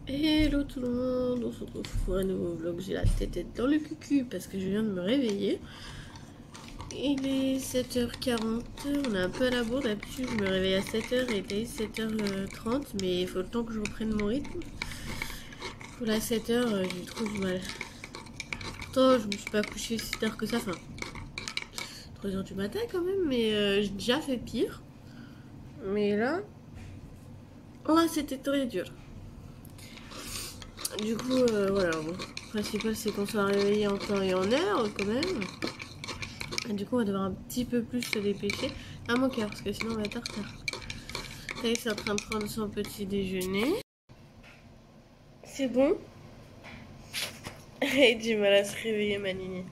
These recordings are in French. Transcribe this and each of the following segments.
Hello tout le monde, on se retrouve pour un nouveau vlog. J'ai la tête dans le cucu parce que je viens de me réveiller. Il est 7h40, on est un peu à la bourre. D'habitude je me réveille à 7h et il est 7h30, mais il faut le temps que je reprenne mon rythme. Pour la 7h, j'ai trop du mal. Pourtant je me suis pas couchée si tard que ça, enfin 3h du matin quand même, mais j'ai déjà fait pire. Mais là, oh, c'était très dur. Du coup, voilà, bon. Le principal c'est qu'on soit réveillé en temps et en heure quand même. Et du coup, on va devoir un petit peu plus se dépêcher. À mon cœur, parce que sinon on va être en retard. Elle est en train de prendre son petit déjeuner. C'est bon. Elle a du mal à se réveiller, ma nini.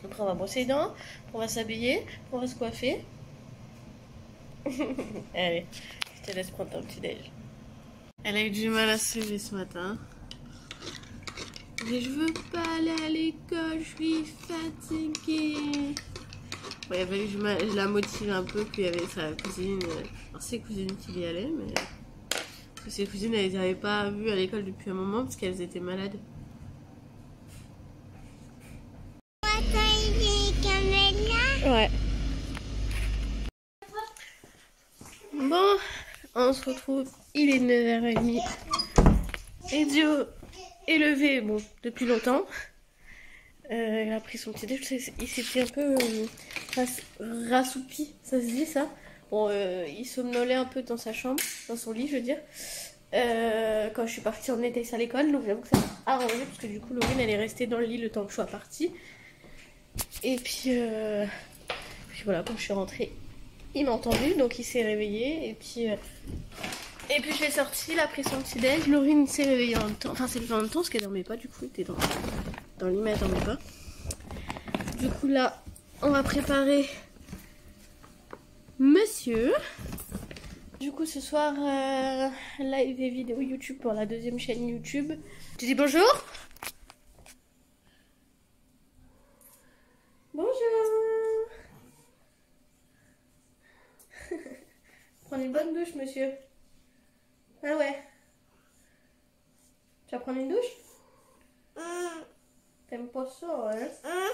Après, on va brosser les dents, on va s'habiller, on va se coiffer. Allez, je te laisse prendre ton petit déj. Elle a eu du mal à se lever ce matin. Mais je veux pas aller à l'école, je suis fatiguée. Bon, il a fallu que je la motive un peu, puis il y avait sa cousine, alors ses cousines qui y allaient, mais parce que ses cousines, elles n'avaient pas vu à l'école depuis un moment parce qu'elles étaient malades. Ouais. Bon, on se retrouve, il est 9h30. Et Dio est levé, bon, depuis longtemps. Il a pris son petit déj, il s'était un peu rassoupi, ça se dit ça. Bon, il somnolait un peu dans sa chambre, dans son lit, je veux dire. Quand je suis partie en été à l'école, donc j'avoue que ça m'a arrangé parce que du coup Laurine elle est restée dans le lit le temps que je sois partie. Et puis voilà, quand je suis rentrée, il m'a entendu, donc il s'est réveillé et puis je l'ai sorti, il a pris son petit déj. Laurine s'est réveillée en même temps, enfin c'est levé en même temps parce qu'elle dormait pas, du coup elle était dans le lit mais elle dormait pas. Du coup là on va préparer monsieur. Du coup ce soir live et vidéo YouTube pour la deuxième chaîne YouTube. Tu dis bonjour? Bonjour. Prendre une bonne douche monsieur. Ah ouais. Tu vas prendre une douche? T'aimes pas ça hein?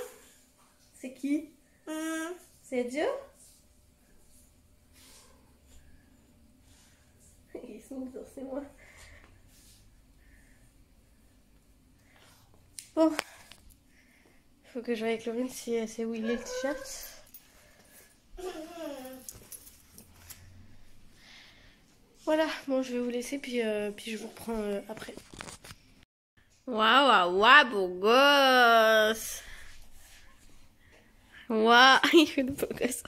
C'est qui? C'est Dieu? Ils sont bizarres, c'est moi. Bon. Faut que je voie avec Laurine si elle sait où il est le t-shirt. Voilà, bon je vais vous laisser puis je vous reprends après. Waouh, waouh, waouh, beau gosse. Waouh, il fait de beaux gosses.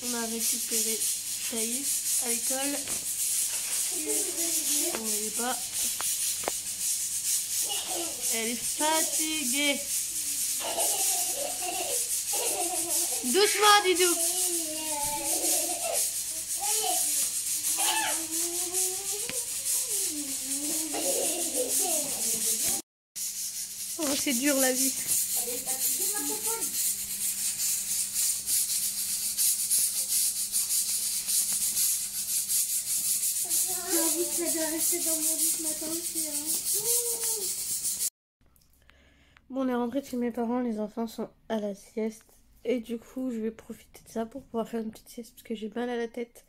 On a récupéré Thaïs à l'école. On ne voyait pas. Elle est fatiguée. Doucement, Didou. Oh, c'est dur la vie. J'avoue que ça doit rester dans mon lit ce matin aussi. Hein. Bon, on est rentré chez mes parents, les enfants sont à la sieste. Et du coup, je vais profiter de ça pour pouvoir faire une petite sieste parce que j'ai mal à la tête.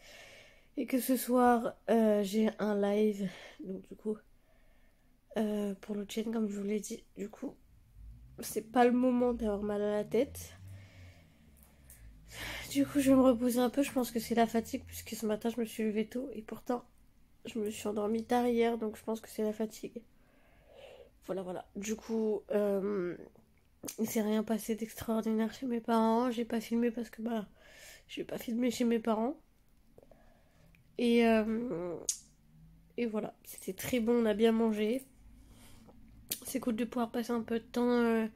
Et que ce soir, j'ai un live. Donc du coup, pour l'autre chaîne, comme je vous l'ai dit, du coup, c'est pas le moment d'avoir mal à la tête. Du coup, je vais me reposer un peu. Je pense que c'est la fatigue puisque ce matin, je me suis levée tôt. Et pourtant, je me suis endormie tard hier. Donc je pense que c'est la fatigue. Voilà, voilà. Du coup, il s'est rien passé d'extraordinaire chez mes parents. J'ai pas filmé parce que je vais pas filmer chez mes parents. Et voilà, c'était très bon, on a bien mangé. C'est cool de pouvoir passer un peu de temps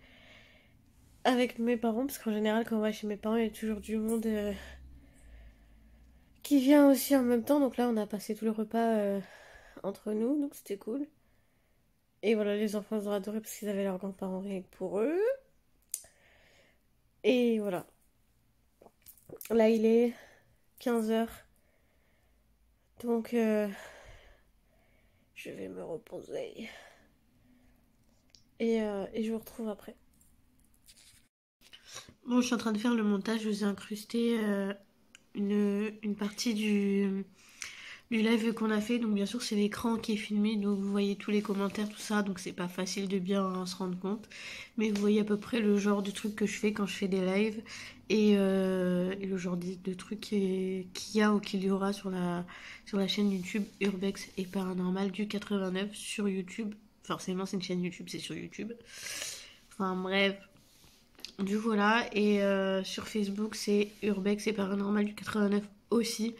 avec mes parents, parce qu'en général, quand on va chez mes parents, il y a toujours du monde qui vient aussi en même temps. Donc là, on a passé tout le repas entre nous, donc c'était cool. Et voilà, les enfants ont adoré parce qu'ils avaient leurs grands-parents rien que pour eux. Et voilà. Là, il est 15h. Donc, Je vais me reposer. Et je vous retrouve après. Bon, je suis en train de faire le montage. Je vous ai incrusté une partie du live qu'on a fait. Donc bien sûr c'est l'écran qui est filmé, donc vous voyez tous les commentaires, tout ça, donc c'est pas facile de bien se rendre compte, mais vous voyez à peu près le genre de trucs que je fais quand je fais des lives et le genre de trucs qu'il y a ou qu'il y aura sur la chaîne YouTube Urbex et Paranormal du 89 sur YouTube. Forcément c'est une chaîne YouTube, c'est sur YouTube. Enfin bref. Du voilà, et sur Facebook c'est Urbex et Paranormal du 89 aussi.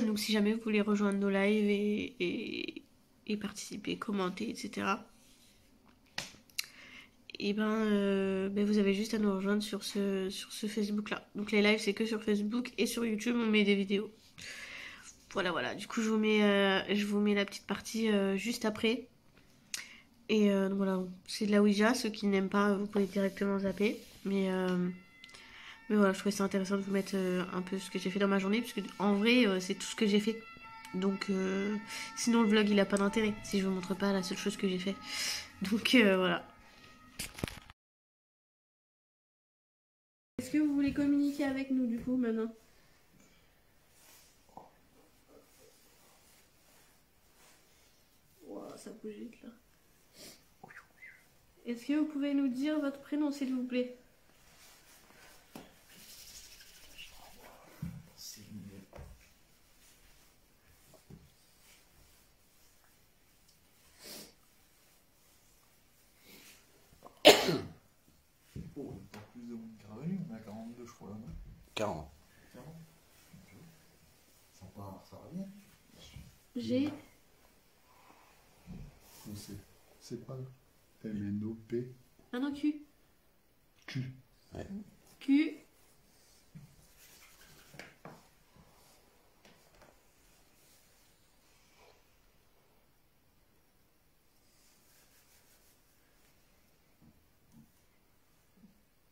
Donc si jamais vous voulez rejoindre nos lives et participer, commenter, etc. Et ben vous avez juste à nous rejoindre sur ce Facebook là. Donc les lives c'est que sur Facebook et sur YouTube on met des vidéos. Voilà. Du coup je vous mets la petite partie juste après. Et donc voilà, c'est de la Ouija. Ceux qui n'aiment pas, vous pouvez directement zapper. Mais voilà, je trouvais ça intéressant de vous mettre un peu ce que j'ai fait dans ma journée, parce que en vrai, c'est tout ce que j'ai fait. Donc, sinon le vlog il a pas d'intérêt si je vous montre pas la seule chose que j'ai fait. Donc voilà. Est-ce que vous voulez communiquer avec nous du coup maintenant? Wow, ça bouge vite là. Est-ce que vous pouvez nous dire votre prénom s'il vous plaît? Oh, pas plus de monde carré, on est à 42 je crois là, non? 40. 40. Ça va bien. J'ai C'est pas MNOP. Ah non, Q. Q. Ouais. Q.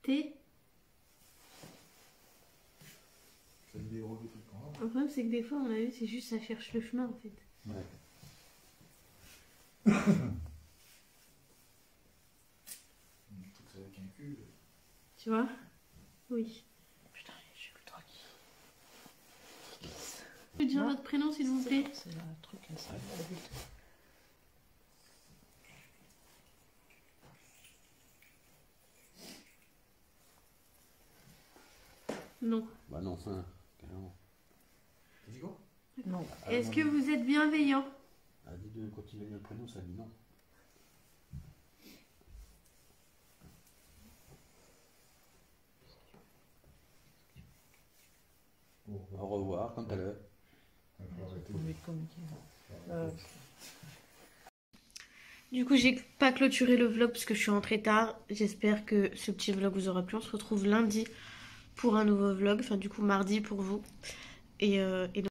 T. Ça me déroule des trucs quand même. Le problème c'est que des fois on a vu c'est juste ça cherche le chemin en fait. Ouais. Un truc avec un cul. Tu vois? Oui. Putain, je suis ultra qui. Vous pouvez dire votre prénom s'il vous plaît? C'est la truc là, ça. Non. Bah non, carrément. T'as dit quoi? Non. Est-ce que vous êtes bienveillant? Elle a dit de continuer le prénom, ça dit non. Au revoir, quant à l'heure. Du coup, j'ai pas clôturé le vlog parce que je suis rentrée tard. J'espère que ce petit vlog vous aura plu. On se retrouve lundi pour un nouveau vlog. Enfin, du coup, mardi pour vous. Et donc